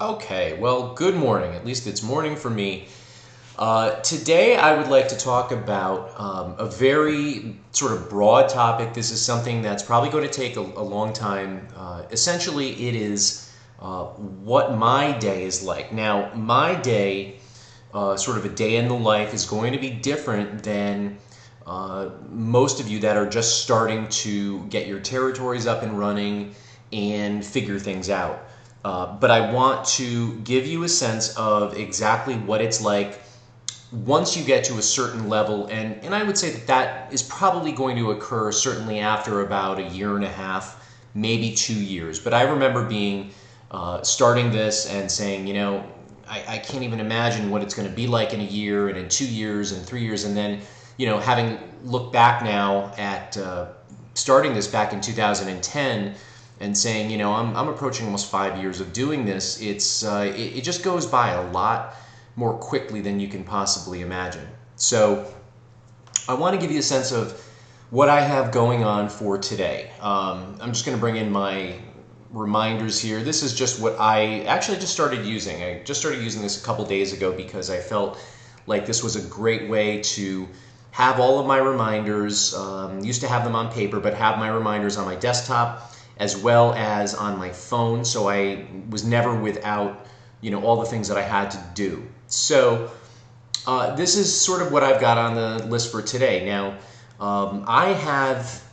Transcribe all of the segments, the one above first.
Okay, well, good morning. At least it's morning for me. Today, I would like to talk about a very sort of broad topic. This is something that's probably going to take a long time. Essentially, it is what my day is like. Now, my day, sort of a day in the life, is going to be different than most of you that are just starting to get your territories up and running and figure things out. But I want to give you a sense of exactly what it's like once you get to a certain level, and I would say that that is probably going to occur certainly after about a year and a half, maybe 2 years. But I remember being starting this and saying, I can't even imagine what it's going to be like in a year and in 2 years and 3 years, and then having looked back now at starting this back in 2010 and saying, I'm approaching almost 5 years of doing this. It just goes by a lot more quickly than you can possibly imagine. So I want to give you a sense of what I have going on for today. I'm just going to bring in my reminders here. This is just what I actually just started using. I just started using this a couple days ago because I felt like this was a great way to have all of my reminders. Used to have them on paper, but have my reminders on my desktop as well as on my phone, so I was never without all the things that I had to do. So this is sort of what I've got on the list for today. Now, I have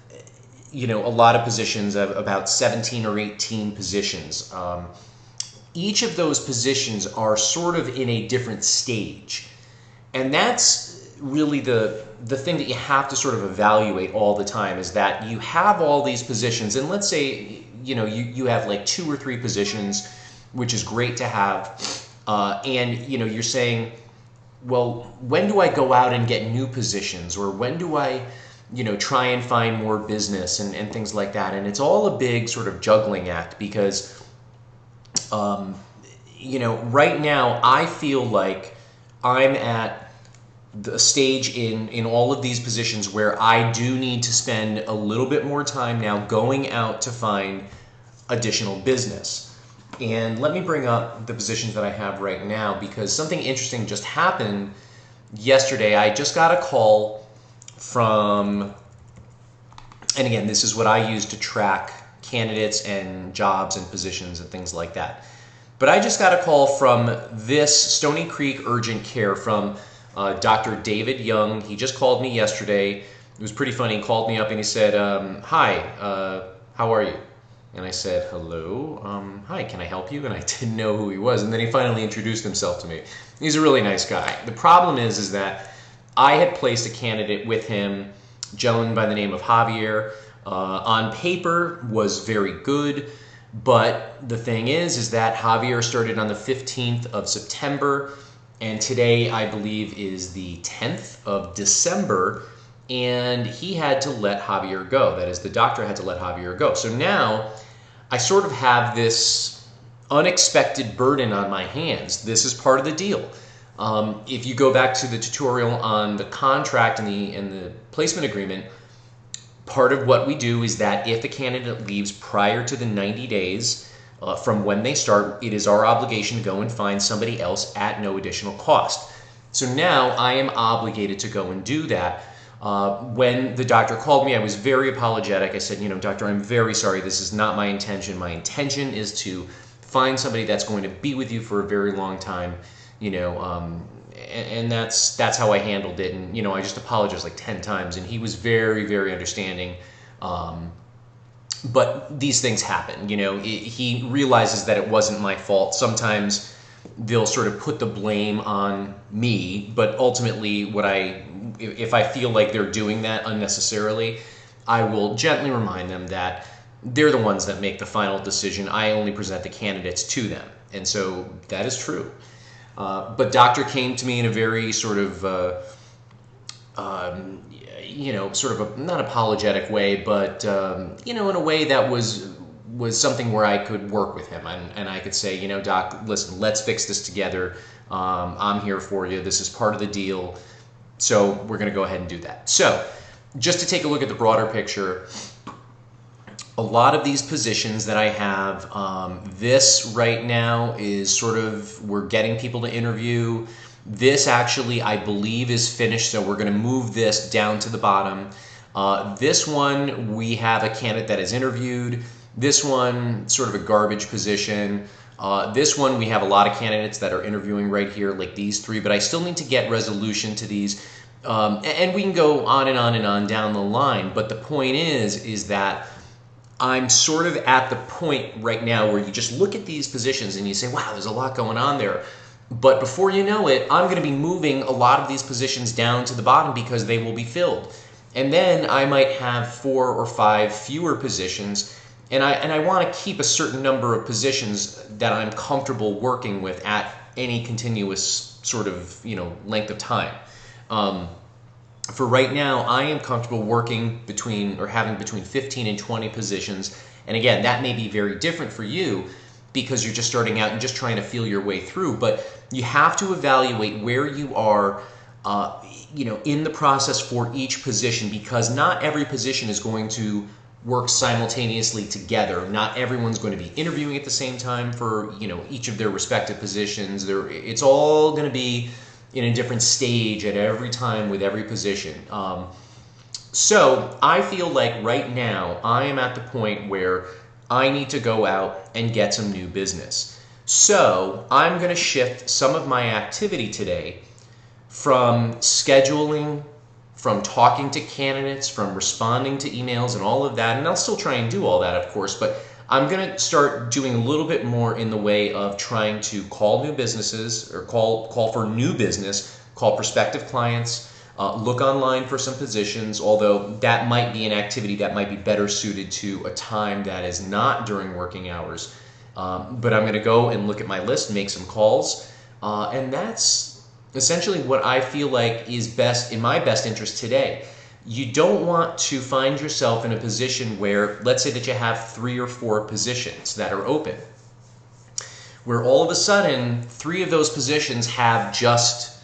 a lot of positions, about 17 or 18 positions. Each of those positions are sort of in a different stage, and that's really the thing that you have to sort of evaluate all the time, is that you have all these positions, and let's say you have like 2 or 3 positions, which is great to have, and you're saying, well, when do I go out and get new positions, or when do I try and find more business and things like that. And it's all a big sort of juggling act because right now I feel like I'm at the stage in all of these positions where I do need to spend a little bit more time now going out to find additional business. And let me bring up the positions that I have right now, because something interesting just happened yesterday. I just got a call from, and again, this is what I use to track candidates and jobs and positions and things like that. But I just got a call from this Stony Creek Urgent Care from Dr. David Young. He just called me yesterday. It was pretty funny. He called me up and he said, hi, how are you? And I said, hello, hi, can I help you? And I didn't know who he was. And then he finally introduced himself to me. He's a really nice guy. The problem is that I had placed a candidate with him, a gentleman by the name of Javier. On paper was very good, but the thing is that Javier started on the 15th of September, and today I believe is the 10th of December, and he had to let Javier go. That is, the doctor had to let Javier go. So now I sort of have this unexpected burden on my hands. This is part of the deal. If you go back to the tutorial on the contract and the placement agreement, part of what we do is that if the candidate leaves prior to the 90 days from when they start, it is our obligation to go and find somebody else at no additional cost. So now I am obligated to go and do that. When the doctor called me, I was very apologetic. I said, doctor, I'm very sorry. This is not my intention. My intention is to find somebody that's going to be with you for a very long time, and that's how I handled it. And, I just apologized like 10 times, and he was very, very understanding. But these things happen, he realizes that it wasn't my fault. Sometimes they'll sort of put the blame on me, but ultimately if I feel like they're doing that unnecessarily, I will gently remind them that they're the ones that make the final decision. I only present the candidates to them. And so that is true. But doctor came to me in a very sort of, not apologetic way, but, in a way that was something where I could work with him. And I could say, doc, listen, let's fix this together. I'm here for you. This is part of the deal. So we're going to go ahead and do that. So just to take a look at the broader picture, a lot of these positions that I have, this right now is sort of, we're getting people to interview. This actually, I believe, is finished, so we're going to move this down to the bottom. This one, we have a candidate that is interviewed. This one, sort of a garbage position. This one, we have a lot of candidates that are interviewing right here, like these three, but I still need to get resolution to these. And we can go on and on and on down the line, but the point is that I'm sort of at the point right now where you just look at these positions and you say, wow, there's a lot going on there. But before you know it, I'm going to be moving a lot of these positions down to the bottom because they will be filled. And then I might have 4 or 5 fewer positions, and I want to keep a certain number of positions that I'm comfortable working with at any continuous sort of, length of time. For right now, I am comfortable working having between 15 and 20 positions. And again, that may be very different for you because you're just starting out and just trying to feel your way through. But you have to evaluate where you are, in the process for each position, because not every position is going to work simultaneously together. Not everyone's going to be interviewing at the same time for, each of their respective positions. It's all going to be in a different stage at every time with every position. So I feel like right now I am at the point where I need to go out and get some new business. So I'm going to shift some of my activity today from scheduling, from talking to candidates, from responding to emails and all of that. And I'll still try and do all that, of course, but I'm going to start doing a little bit more in the way of trying to call new businesses or call for new business, call prospective clients, look online for some positions, although that might be an activity that might be better suited to a time that is not during working hours. But I'm going to go and look at my list, make some calls, and that's essentially what I feel like is best in my best interest today. You don't want to find yourself in a position where, let's say that you have 3 or 4 positions that are open, where all of a sudden 3 of those positions have just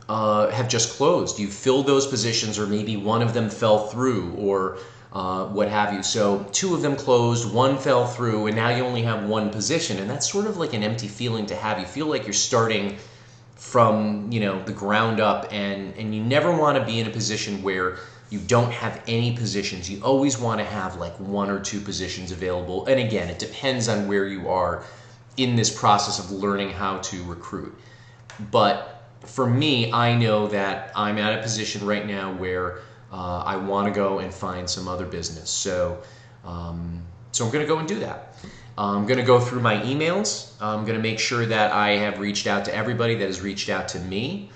closed. You filled those positions, or maybe one of them fell through, or what have you. So 2 of them closed, 1 fell through, and now you only have 1 position, and that's sort of like an empty feeling to have. You feel like you're starting from the ground up, and you never want to be in a position where you don't have any positions. You always want to have like 1 or 2 positions available. And again, it depends on where you are in this process of learning how to recruit. But for me, I know that I'm at a position right now where I want to go and find some other business. So I'm going to go and do that. I'm going to go through my emails. I'm going to make sure that I have reached out to everybody that has reached out to me.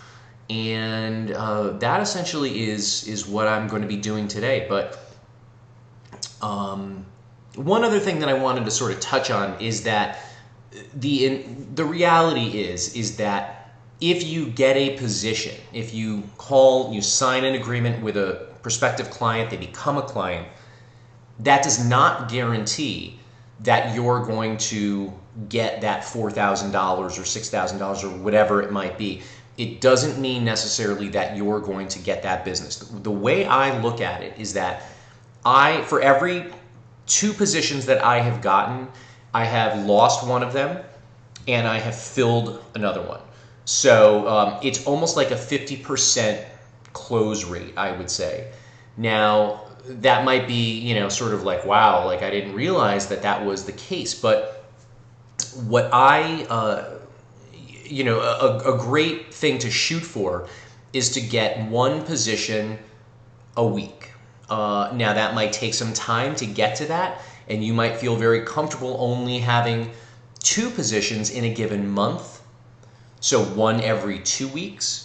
And that essentially is what I'm going to be doing today. But one other thing that I wanted to sort of touch on is that the reality is that if you get a position, if you sign an agreement with a prospective client, they become a client, that does not guarantee that you're going to get that $4,000 or $6,000 or whatever it might be. It doesn't mean necessarily that you're going to get that business. The way I look at it is that for every 2 positions that I have gotten, I have lost one of them and I have filled another one. So it's almost like a 50% close rate, I would say. Now, that might be, sort of like, wow, like I didn't realize that was the case. But what a great thing to shoot for is to get 1 position a week. Now, that might take some time to get to that, and you might feel very comfortable only having 2 positions in a given month, so 1 every 2 weeks.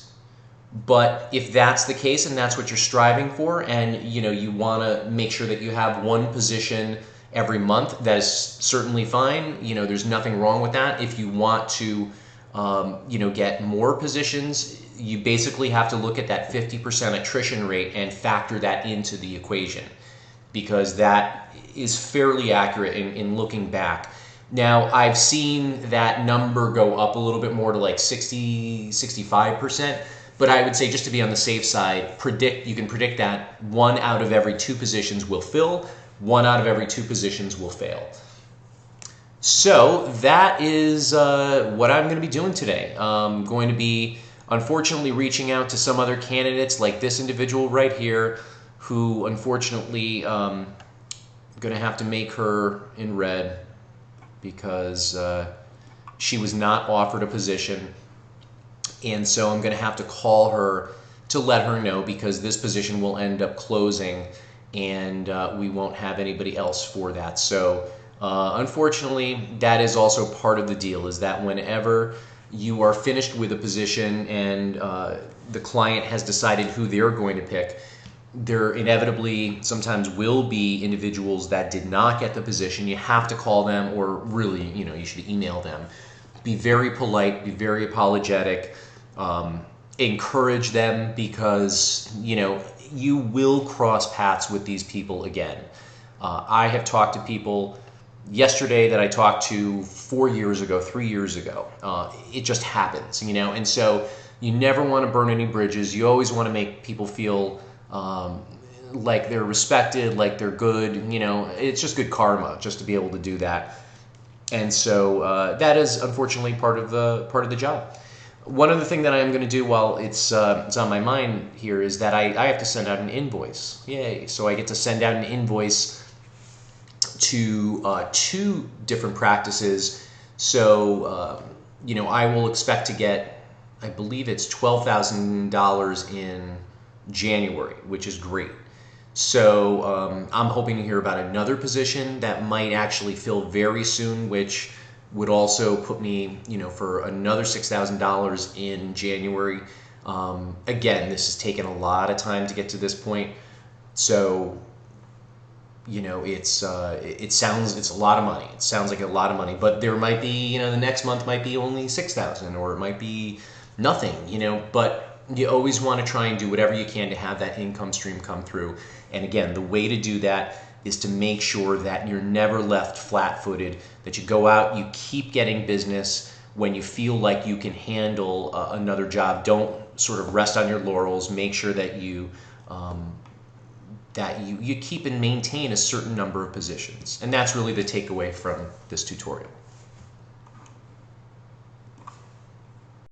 But if that's the case and that's what you're striving for, and you want to make sure that you have 1 position every month, that is certainly fine. There's nothing wrong with that. If you want to get more positions, you basically have to look at that 50% attrition rate and factor that into the equation, because that is fairly accurate in looking back. Now, I've seen that number go up a little bit more to like 65%, but I would say, just to be on the safe side, you can predict that 1 out of every 2 positions will fill, 1 out of every 2 positions will fail. So that is what I'm going to be doing today. I'm going to be, unfortunately, reaching out to some other candidates like this individual right here, who unfortunately going to have to make her in red because she was not offered a position. And so I'm going to have to call her to let her know, because this position will end up closing and we won't have anybody else for that. So unfortunately, that is also part of the deal, is that whenever you are finished with a position and the client has decided who they're going to pick, there inevitably sometimes will be individuals that did not get the position. You have to call them, or really, you should email them. Be very polite, be very apologetic, encourage them, because you will cross paths with these people again. I have talked to people yesterday that I talked to 4 years ago, 3 years ago. It just happens, and so you never want to burn any bridges. You always want to make people feel like they're respected, like they're good. It's just good karma just to be able to do that. And so that is unfortunately part of the job. One other thing that I am going to do while it's on my mind here is that I have to send out an invoice. Yay! So I get to send out an invoice to 2 different practices. So I will expect to get, I believe it's $12,000 in January, which is great. So I'm hoping to hear about another position that might actually fill very soon, which would also put me, for another $6,000 in January. Again, this has taken a lot of time to get to this point, so it's a lot of money. It sounds like a lot of money, but there might be, the next month might be only $6,000, or it might be nothing, But you always want to try and do whatever you can to have that income stream come through. And again, the way to do that is to make sure that you're never left flat-footed, that you go out, you keep getting business when you feel like you can handle another job. Don't sort of rest on your laurels. Make sure that you keep and maintain a certain number of positions. And that's really the takeaway from this tutorial.